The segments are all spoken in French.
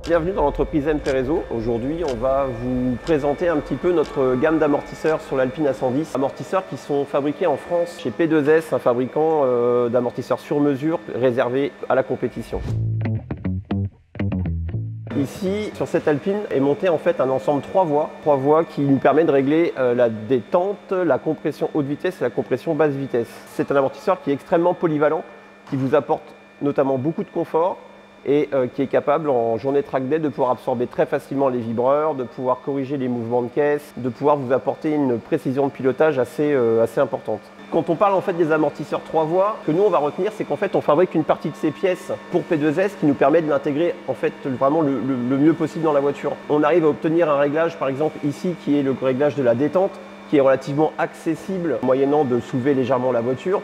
Bienvenue dans l'entreprise MP Réseau. Aujourd'hui, on va vous présenter un petit peu notre gamme d'amortisseurs sur l'Alpine A110. Amortisseurs qui sont fabriqués en France chez P2S, un fabricant d'amortisseurs sur mesure réservé à la compétition. Ici, sur cette Alpine, est monté en fait un ensemble 3 voies qui nous permet de régler la détente, la compression haute vitesse et la compression basse vitesse. C'est un amortisseur qui est extrêmement polyvalent, qui vous apporte notamment beaucoup de confort et qui est capable en journée track day de pouvoir absorber très facilement les vibreurs, de pouvoir corriger les mouvements de caisse, de pouvoir vous apporter une précision de pilotage assez importante. Quand on parle en fait des amortisseurs 3 voies, ce que nous on va retenir, c'est qu'en fait on fabrique une partie de ces pièces pour P2S qui nous permet de l'intégrer en fait vraiment le mieux possible dans la voiture. On arrive à obtenir un réglage par exemple ici qui est le réglage de la détente, qui est relativement accessible moyennant de soulever légèrement la voiture.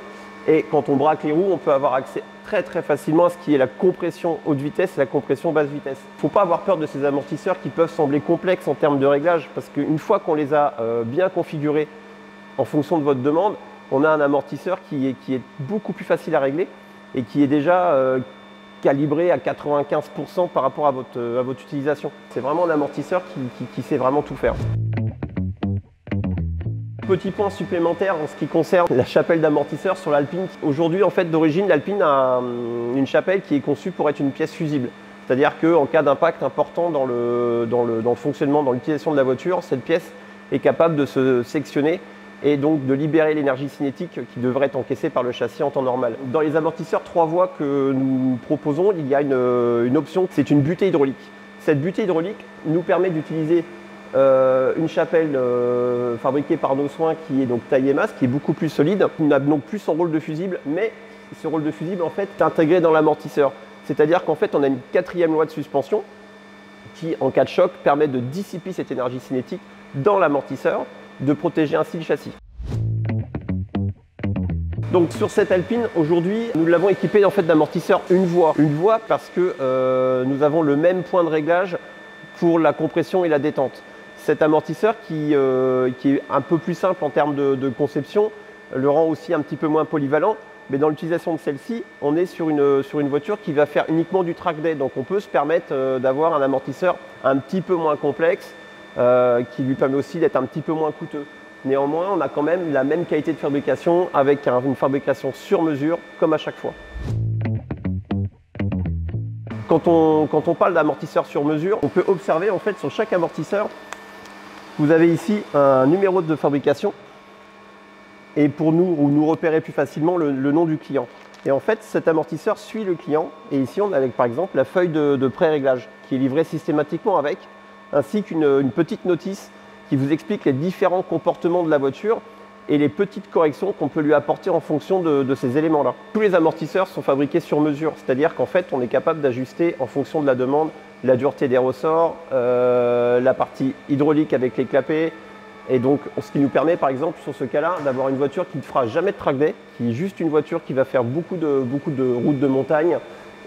Et quand on braque les roues, on peut avoir accès très facilement à ce qui est la compression haute vitesse et la compression basse vitesse. Il ne faut pas avoir peur de ces amortisseurs qui peuvent sembler complexes en termes de réglage, parce qu'une fois qu'on les a bien configurés en fonction de votre demande, on a un amortisseur qui est beaucoup plus facile à régler et qui est déjà calibré à 95% par rapport à votre utilisation. C'est vraiment un amortisseur qui sait vraiment tout faire. Petit point supplémentaire en ce qui concerne la chapelle d'amortisseur sur l'Alpine. Aujourd'hui, en fait, d'origine, l'Alpine a une chapelle qui est conçue pour être une pièce fusible. C'est-à-dire qu'en cas d'impact important dans le fonctionnement, dans l'utilisation de la voiture, cette pièce est capable de se sectionner et donc de libérer l'énergie cinétique qui devrait être encaissée par le châssis en temps normal. Dans les amortisseurs 3 voies que nous proposons, il y a une option, c'est une butée hydraulique. Cette butée hydraulique nous permet d'utiliser une chapelle fabriquée par nos soins qui est donc taillée masse, qui est beaucoup plus solide. On n'a donc plus son rôle de fusible, mais ce rôle de fusible en fait est intégré dans l'amortisseur. C'est-à-dire qu'en fait on a une 4e loi de suspension qui en cas de choc permet de dissiper cette énergie cinétique dans l'amortisseur, de protéger ainsi le châssis. Donc sur cette Alpine, aujourd'hui, nous l'avons équipée en fait d'amortisseurs une voie. Une voie parce que nous avons le même point de réglage pour la compression et la détente. Cet amortisseur qui est un peu plus simple en termes de conception, le rend aussi un petit peu moins polyvalent, mais dans l'utilisation de celle-ci, on est sur une voiture qui va faire uniquement du track day, donc on peut se permettre d'avoir un amortisseur un petit peu moins complexe, qui lui permet aussi d'être un petit peu moins coûteux. Néanmoins, on a quand même la même qualité de fabrication avec une fabrication sur mesure, comme à chaque fois. Quand on parle d'amortisseur sur mesure, on peut observer en fait sur chaque amortisseur, vous avez ici un numéro de fabrication et pour nous repérer plus facilement le nom du client. Et en fait, cet amortisseur suit le client et ici on a par exemple la feuille de pré-réglage qui est livrée systématiquement avec, ainsi qu'une petite notice qui vous explique les différents comportements de la voiture et les petites corrections qu'on peut lui apporter en fonction de ces éléments-là. Tous les amortisseurs sont fabriqués sur mesure, c'est-à-dire qu'en fait, on est capable d'ajuster en fonction de la demande la dureté des ressorts, la partie hydraulique avec les clapets, et donc ce qui nous permet par exemple sur ce cas-là d'avoir une voiture qui ne fera jamais de track day, qui est juste une voiture qui va faire beaucoup de routes de montagne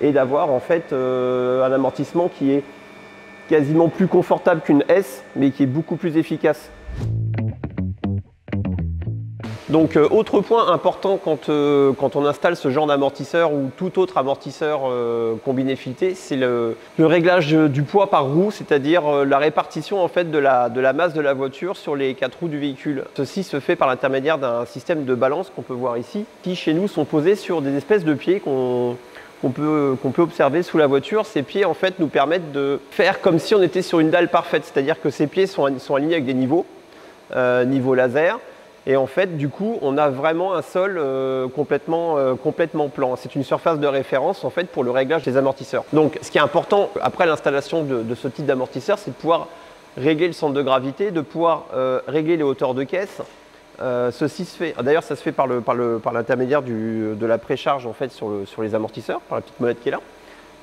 et d'avoir en fait un amortissement qui est quasiment plus confortable qu'une S, mais qui est beaucoup plus efficace. Donc autre point important quand on installe ce genre d'amortisseur ou tout autre amortisseur combiné fileté, c'est le réglage du poids par roue, c'est-à-dire la répartition en fait de la masse de la voiture sur les 4 roues du véhicule. Ceci se fait par l'intermédiaire d'un système de balance qu'on peut voir ici, qui chez nous sont posés sur des espèces de pieds qu'on peut observer sous la voiture. Ces pieds en fait nous permettent de faire comme si on était sur une dalle parfaite, c'est-à-dire que ces pieds sont alignés avec des niveaux, niveau laser. Et en fait, du coup, on a vraiment un sol complètement plan. C'est une surface de référence en fait pour le réglage des amortisseurs. Donc, ce qui est important après l'installation de ce type d'amortisseur, c'est de pouvoir régler le centre de gravité, de pouvoir régler les hauteurs de caisse. Ceci se fait. D'ailleurs, ça se fait par l'intermédiaire de la précharge en fait sur les amortisseurs, par la petite molette qui est là.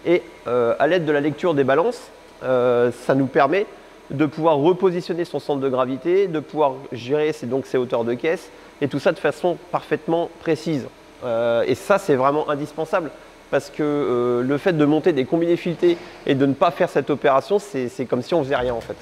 Et à l'aide de la lecture des balances, ça nous permet de pouvoir repositionner son centre de gravité, de pouvoir gérer ses hauteurs de caisse, et tout ça de façon parfaitement précise. Et ça, c'est vraiment indispensable, parce que le fait de monter des combinés filetés et de ne pas faire cette opération, c'est comme si on faisait rien en fait.